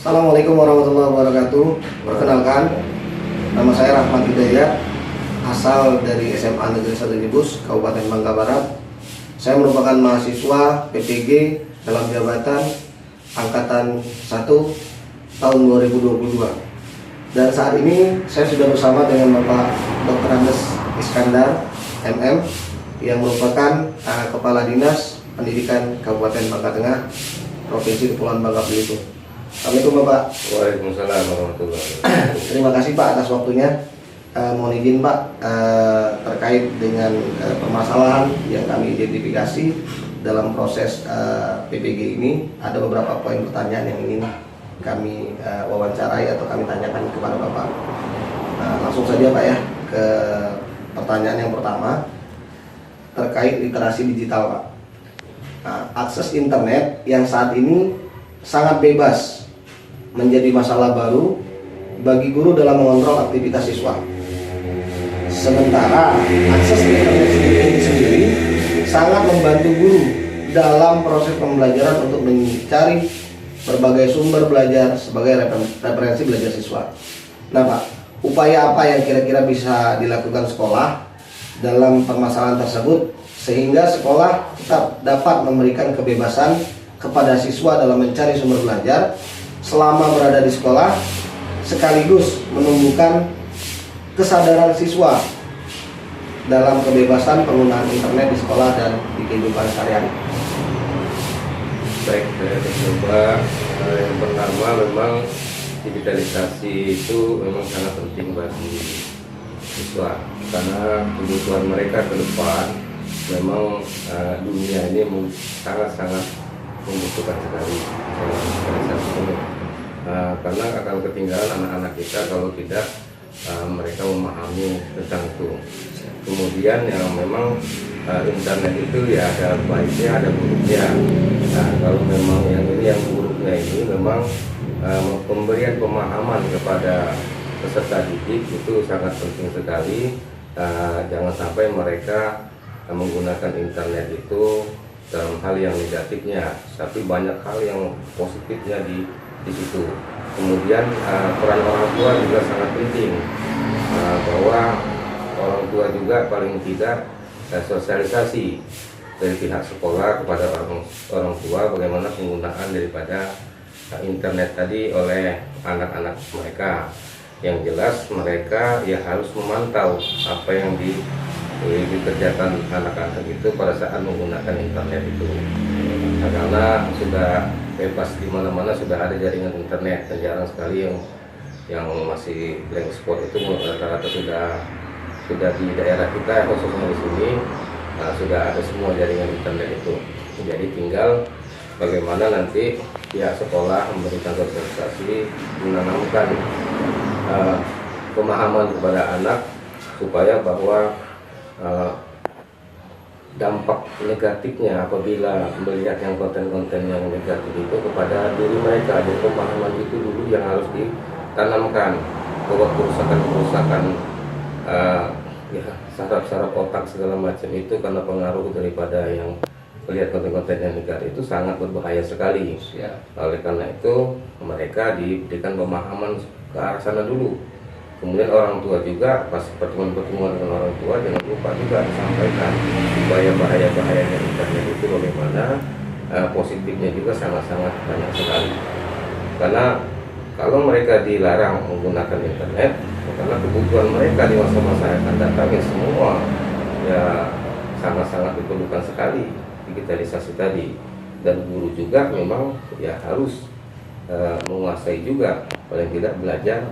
Assalamualaikum warahmatullahi wabarakatuh. Perkenalkan, nama saya Rahmat Hidayat, asal dari SMA Negeri 1 Jebus, Kabupaten Bangka Barat. Saya merupakan mahasiswa PPG dalam jabatan Angkatan 1 tahun 2022. Dan saat ini saya sudah bersama dengan Bapak Dr. Andes Iskandar, MM, yang merupakan Kepala Dinas Pendidikan Kabupaten Bangka Tengah, Provinsi Kepulauan Bangka Belitung. Assalamualaikum Bapak. Waalaikumsalam warahmatullahi wabarakatuh. Terima kasih Pak atas waktunya. Mohon izin Pak, terkait dengan permasalahan yang kami identifikasi dalam proses PPG ini, ada beberapa poin pertanyaan yang ingin kami wawancarai atau kami tanyakan kepada Bapak. Langsung saja Pak ya ke pertanyaan yang pertama terkait literasi digital Pak. Akses internet yang saat ini sangat bebas menjadi masalah baru bagi guru dalam mengontrol aktivitas siswa. Sementara akses internet sendiri sangat membantu guru dalam proses pembelajaran untuk mencari berbagai sumber belajar sebagai referensi belajar siswa. Nah Pak, upaya apa yang kira-kira bisa dilakukan sekolah dalam permasalahan tersebut sehingga sekolah tetap dapat memberikan kebebasan kepada siswa dalam mencari sumber belajar selama berada di sekolah, sekaligus menumbuhkan kesadaran siswa dalam kebebasan penggunaan internet di sekolah dan di kehidupan sehari-hari. Baik, saya coba. Yang pertama, memang digitalisasi itu memang sangat penting bagi siswa karena kebutuhan mereka ke depan memang dunia ini sangat-sangat membutuhkan sekali digitalisasi ini. Karena akan ketinggalan anak-anak kita kalau tidak mereka memahami tentang itu. Kemudian yang memang internet itu ya ada baiknya ada buruknya. Nah, kalau memang yang buruknya ini memang pemberian pemahaman kepada peserta didik itu sangat penting sekali. Jangan sampai mereka menggunakan internet itu dalam hal yang negatifnya, tapi banyak hal yang positifnya di situ. Kemudian peran orang tua juga sangat penting, bahwa orang tua juga paling tidak sosialisasi dari pihak sekolah kepada orang tua bagaimana penggunaan daripada internet tadi oleh anak-anak mereka. Yang jelas mereka ya harus memantau apa yang dikerjakan anak-anak itu pada saat menggunakan internet itu. Karena sudah bebas di mana-mana, sudah ada jaringan internet, dan jarang sekali yang masih blank spot itu rata-rata sudah di daerah kita khususnya di sini sudah ada semua jaringan internet itu. Jadi tinggal bagaimana nanti pihak sekolah memberikan sosialisasi, menanamkan pemahaman kepada anak supaya bahwa dampak negatifnya apabila melihat yang konten-konten yang negatif itu kepada diri mereka. Jadi pemahaman itu dulu yang harus ditanamkan bahwa kerusakan ya saraf-saraf otak segala macam itu karena pengaruh daripada yang melihat konten-konten yang negatif itu sangat berbahaya sekali. Oleh karena itu mereka diberikan pemahaman ke arah sana dulu. Kemudian orang tua juga pas pertemuan-pertemuan dengan orang tua jangan lupa juga disampaikan supaya bahaya-bahayanya internet itu bagaimana, positifnya juga sangat-sangat banyak sekali. Karena kalau mereka dilarang menggunakan internet, karena kebutuhan mereka di masa-masa yang akan datang ya semua ya sangat-sangat diperlukan sekali digitalisasi tadi. Dan guru juga memang ya harus menguasai juga paling tidak belajar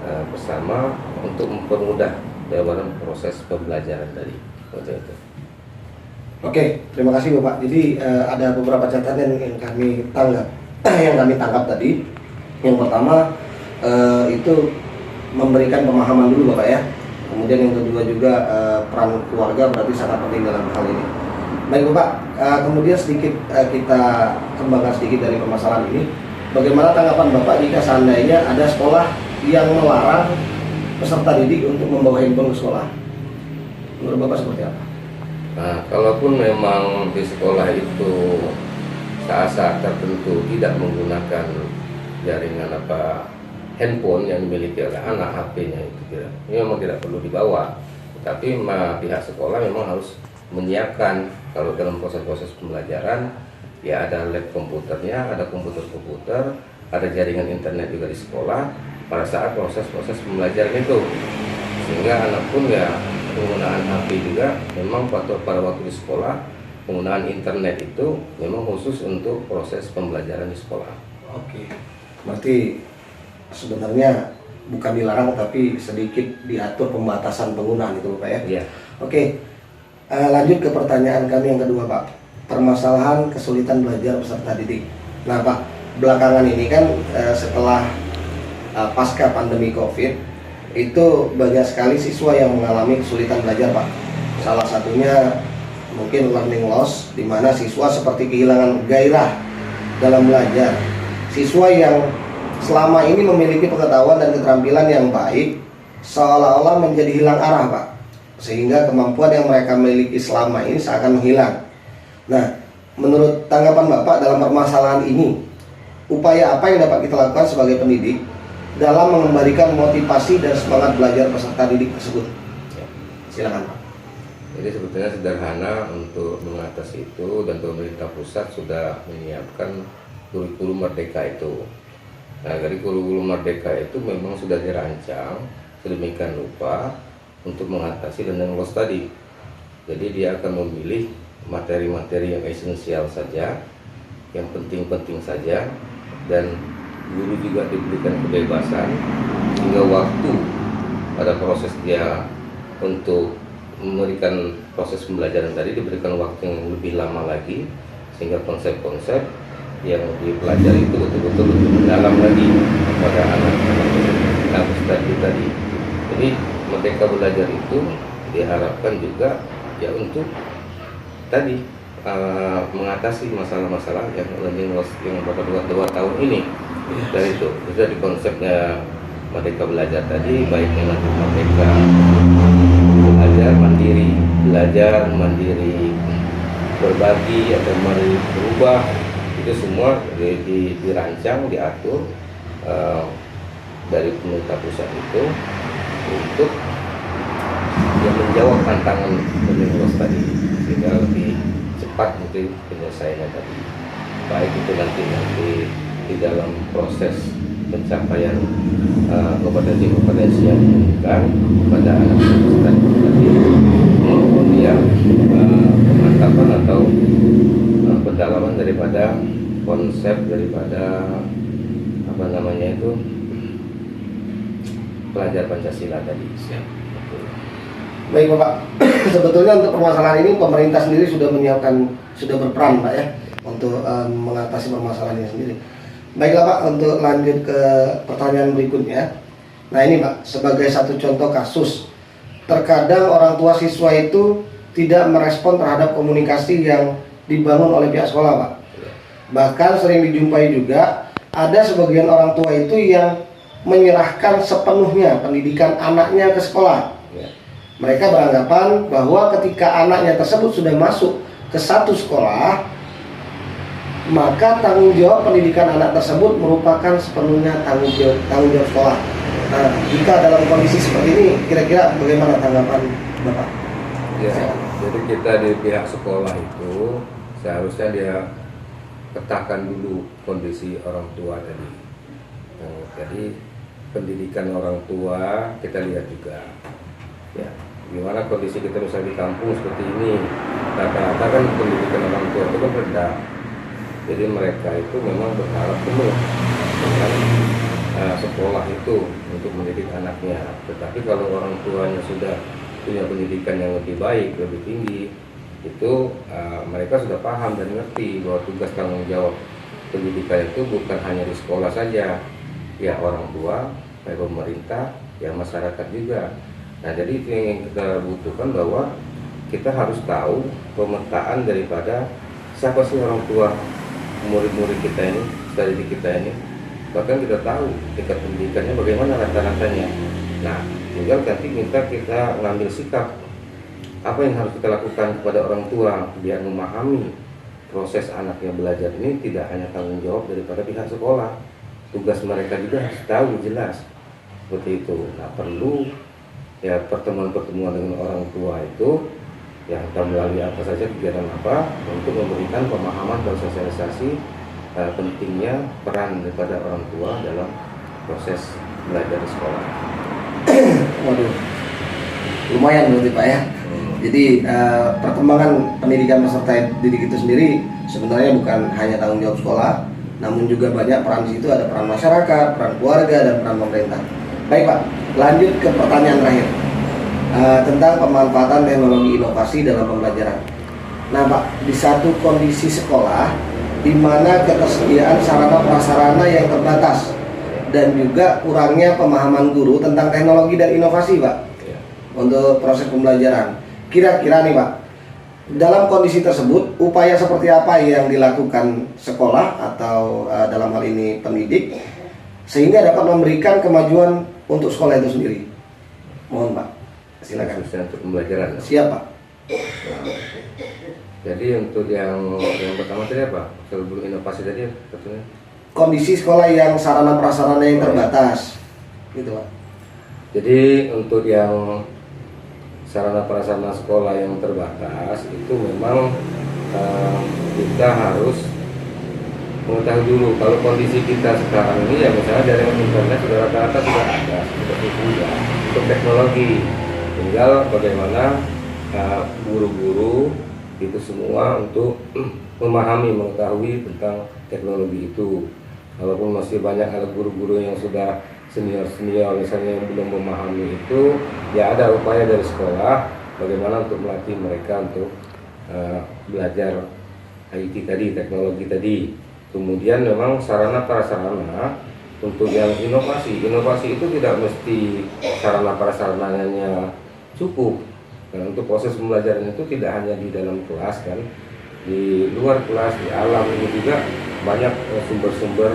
bersama untuk mempermudah dalam proses pembelajaran tadi. Itu. Oke, terima kasih Bapak. Jadi ada beberapa catatan yang kami tangkap tadi. Yang pertama itu memberikan pemahaman dulu Bapak ya. Kemudian yang kedua juga peran keluarga berarti sangat penting dalam hal ini. Baik Bapak, kemudian sedikit kita kembangkan sedikit dari permasalahan ini. Bagaimana tanggapan Bapak jika seandainya ada sekolah yang melarang peserta didik untuk membawa handphone ke sekolah? Menurut Bapak seperti apa? Nah, kalaupun memang di sekolah itu saat-saat tertentu tidak menggunakan jaringan handphone yang dimiliki oleh anak, HP-nya itu ini memang tidak perlu dibawa. Tapi pihak sekolah memang harus menyiapkan kalau dalam proses-proses pembelajaran ya ada lab komputernya, ada komputer-komputer, ada jaringan internet juga di sekolah pada saat proses-proses pembelajaran itu, sehingga anak pun ya penggunaan HP juga memang pada waktu di sekolah penggunaan internet itu memang khusus untuk proses pembelajaran di sekolah. Oke, berarti sebenarnya bukan dilarang tapi sedikit diatur pembatasan penggunaan itu Pak ya? Iya. Oke, lanjut ke pertanyaan kami yang kedua Pak. Permasalahan kesulitan belajar peserta didik. Nah Pak, belakangan ini kan setelah pasca pandemi COVID itu banyak sekali siswa yang mengalami kesulitan belajar Pak. Salah satunya mungkin learning loss, di mana siswa seperti kehilangan gairah dalam belajar. Siswa yang selama ini memiliki pengetahuan dan keterampilan yang baik seolah-olah menjadi hilang arah Pak, sehingga kemampuan yang mereka miliki selama ini seakan menghilang. Nah, menurut tanggapan Bapak dalam permasalahan ini, upaya apa yang dapat kita lakukan sebagai pendidik dalam mengembalikan motivasi dan semangat belajar peserta didik tersebut? Silakan Pak. Jadi sebetulnya sederhana untuk mengatasi itu, dan pemerintah pusat sudah menyiapkan kurikulum merdeka itu. Nah, dari kurikulum merdeka itu memang sudah dirancang sedemikian rupa untuk mengatasi learning loss tadi. Jadi dia akan memilih materi-materi yang esensial saja, yang penting-penting saja, dan guru juga diberikan kebebasan sehingga waktu pada proses dia untuk memberikan proses pembelajaran tadi diberikan waktu yang lebih lama lagi, sehingga konsep-konsep yang dipelajari itu betul-betul lebih mendalam lagi pada anak-anak tadi. Jadi merdeka belajar itu diharapkan juga ya untuk tadi mengatasi masalah-masalah yang learning loss yang pada 2 tahun ini. Dari itu di konsepnya merdeka belajar tadi, baiknya nanti merdeka belajar mandiri berbagi atau mandiri berubah, itu semua dirancang, diatur dari pemerintah pusat itu untuk yang menjawab tantangan learning loss tadi, sehingga lebih cepat mungkin penyelesaiannya tadi, baik itu nanti di dalam proses pencapaian kompetensi yang diinginkan pada anak tadi, kemudian pemantapan atau pendalaman daripada konsep daripada pelajar Pancasila tadi. Baik Bapak, sebetulnya untuk permasalahan ini pemerintah sendiri sudah berperan Pak ya untuk mengatasi permasalahan ini sendiri. Baiklah Pak, untuk lanjut ke pertanyaan berikutnya. Nah ini Pak, sebagai satu contoh kasus, terkadang orang tua siswa itu tidak merespon terhadap komunikasi yang dibangun oleh pihak sekolah Pak. Bahkan sering dijumpai juga ada sebagian orang tua itu yang menyerahkan sepenuhnya pendidikan anaknya ke sekolah. Mereka beranggapan bahwa ketika anaknya tersebut sudah masuk ke satu sekolah, maka tanggung jawab pendidikan anak tersebut merupakan sepenuhnya tanggung jawab sekolah. Nah, jika dalam kondisi seperti ini, kira-kira bagaimana tanggapan Bapak? Ya, jadi kita di pihak sekolah itu seharusnya dia petakan dulu kondisi orang tua tadi. Jadi pendidikan orang tua kita lihat juga. Ya, gimana kondisi kita misalnya di kampung seperti ini, rata-rata kan pendidikan orang tua itu kan rendah. Jadi mereka itu memang berharap penuh dengan sekolah itu untuk mendidik anaknya. Tetapi kalau orang tuanya sudah punya pendidikan yang lebih baik, lebih tinggi, itu mereka sudah paham dan ngerti bahwa tugas tanggung jawab pendidikan itu bukan hanya di sekolah saja, ya orang tua, ya pemerintah, ya masyarakat juga. Nah, jadi itu yang kita butuhkan, bahwa kita harus tahu pemetaan daripada siapa sih orang tua murid-murid kita ini, didik kita ini. Bahkan kita tahu tingkat pendidikannya bagaimana rata-ratanya. Nah, tinggal nanti kita ngambil sikap apa yang harus kita lakukan kepada orang tua biar memahami proses anaknya belajar ini tidak hanya tanggung jawab daripada pihak sekolah, tugas mereka juga harus tahu jelas seperti itu. Nah, perlu ya pertemuan-pertemuan dengan orang tua itu yang akan melalui apa saja, kegiatan apa, untuk memberikan pemahaman dan sosialisasi pentingnya peran daripada orang tua dalam proses belajar di sekolah. Waduh, lumayan berarti Pak ya. Jadi perkembangan pendidikan peserta didik itu sendiri sebenarnya bukan hanya tanggung jawab sekolah, namun juga banyak peran di situ, ada peran masyarakat, peran keluarga, dan peran pemerintah. Baik Pak, lanjut ke pertanyaan terakhir tentang pemanfaatan teknologi inovasi dalam pembelajaran. Nah Pak, di satu kondisi sekolah di mana ketersediaan sarana prasarana yang terbatas dan juga kurangnya pemahaman guru tentang teknologi dan inovasi Pak untuk proses pembelajaran. Kira-kira nih Pak, dalam kondisi tersebut upaya seperti apa yang dilakukan sekolah atau dalam hal ini pendidik sehingga dapat memberikan kemajuan untuk sekolah itu sendiri? Mohon Pak, silakan. Khususnya untuk pembelajaran. Siapa? Jadi untuk yang pertama tadi apa? Sebelum inovasi tadi katanya? Kondisi sekolah yang sarana prasarana yang terbatas, gitu Pak. Jadi untuk yang sarana prasarana sekolah yang terbatas itu memang kita harus mengetahui dulu kalau kondisi kita sekarang ini ya misalnya jaringan internet sudah rata-rata sudah ada seperti itu ya untuk teknologi, tinggal bagaimana guru-guru itu semua untuk memahami, mengetahui tentang teknologi itu. Walaupun masih banyak ada guru-guru yang sudah senior-senior misalnya yang belum memahami itu, ya ada upaya dari sekolah bagaimana untuk melatih mereka untuk belajar IT tadi, teknologi tadi. Kemudian memang sarana prasarana untuk yang inovasi itu tidak mesti sarana prasarananya cukup. Dan untuk proses pembelajaran itu tidak hanya di dalam kelas kan, di luar kelas, di alam ini juga banyak sumber-sumber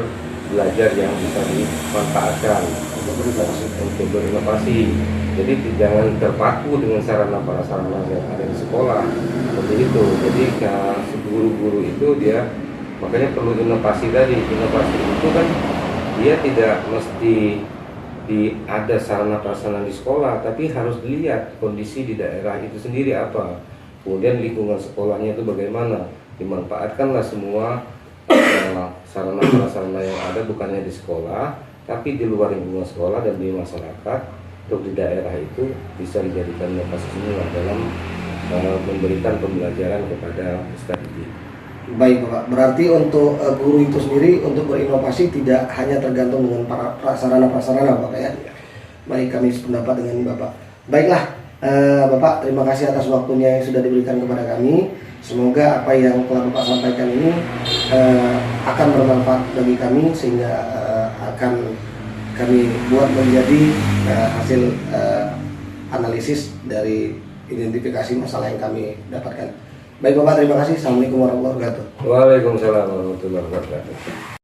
belajar yang bisa dimanfaatkan untuk berinovasi. Jadi jangan terpaku dengan sarana prasarana yang ada di sekolah seperti itu. Jadi guru-guru itu dia makanya perlu inovasi tadi. Inovasi itu kan dia tidak mesti ada sarana prasarana di sekolah, tapi harus dilihat kondisi di daerah itu sendiri apa, kemudian lingkungan sekolahnya itu bagaimana, dimanfaatkanlah semua sarana prasarana yang ada, bukannya di sekolah tapi di luar lingkungan sekolah dan di masyarakat, untuk di daerah itu bisa dijadikan inovasi semua dalam memberikan pembelajaran kepada peserta didik. Baik Bapak, berarti untuk guru itu sendiri untuk berinovasi tidak hanya tergantung dengan para prasarana-prasarana Bapak ya. Baik, kami sependapat dengan Bapak. Baiklah Bapak, terima kasih atas waktunya yang sudah diberikan kepada kami. Semoga apa yang telah Bapak sampaikan ini akan bermanfaat bagi kami sehingga akan kami buat menjadi hasil analisis dari identifikasi masalah yang kami dapatkan. Baik Bapak, terima kasih. Assalamualaikum warahmatullahi wabarakatuh. Waalaikumsalam warahmatullahi wabarakatuh.